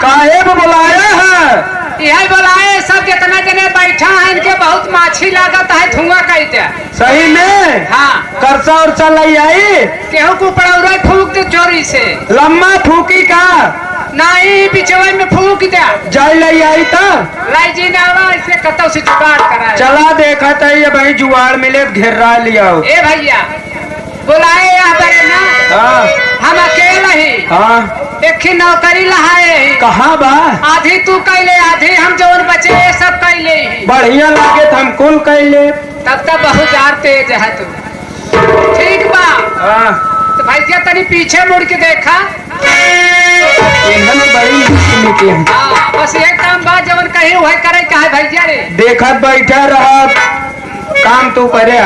काहे में बुलाया है? यही बोलाए सब जितना जने बैठा है इनके बहुत माछी लागत है धुआं कहते। सही में? हाँ करसा और चल आई केहू को पड़ौरा फूक दे चोरी से। लम्मा फूकी का नहीं पिछवे में फूक दे जाई लई आई था लाई जी नावा इसे कतौ से जुगाड़ कराए। चला देखा था ये भाई जुआड़ मिले घेरा लिया। ए भैया बुलाए यहाँ पर ना हाँ हम अकेला ही हाँ एक ही नौकरी लहाए ही। कहाँ बा? आधी तू कैले आधी हम जौन बचे सब कैले ही। बढ़िया लागे हम कुल कैले। तब तक बहुत जार तेज है तू। ठीक बा हाँ तो भैया तनी पीछे मुड़ के देखा। बड़ी मुश्किल है। हाँ बस एक काम बा जवन कहीं वही करे का है भैया रे। देखत बैठा रहा काम तू करे।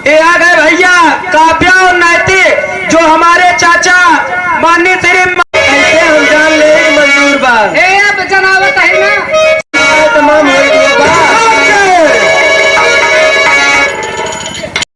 ये आ गए भैया काव्या और नैतिक जो हमारे चाचा माननीय श्री ऐसे हम जान ले मजदूर बात ए अब जनावत है ना तमाम हो गया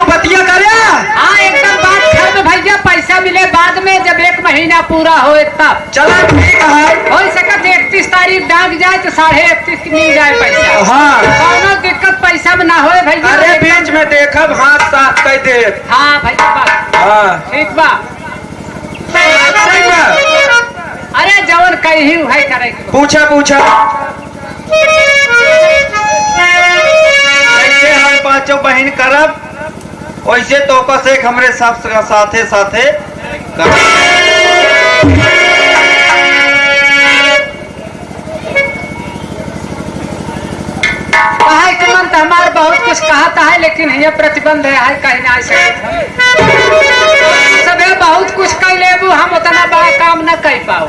बतिया करे। हाँ एकदम बात कर दो भैया पैसा मिले बाद में जब एक महीना पूरा होए तब। चला ठीक है हो सके 31 तारीख दाग जाए तो 31.5 की मिल जाए पैसा। हाँ कौनो दिक्कत पैसा में ना होए भैया। अरे बीच में देखब हाथ साफ कर दे। हाँ भैया बात हाँ ठीक बा। सही बा। अरे जवन कही है करे पूछा पूछा ऐसे हम पांचों बहन करब वैसे तो से हमरे सब साथे साथे कहा कि मन तो हमारे बहुत कुछ कहता है लेकिन ये प्रतिबंध है कहीं ना सकते सब बहुत कुछ कह लेबू हम उतना बड़ा काम न कर पाओ।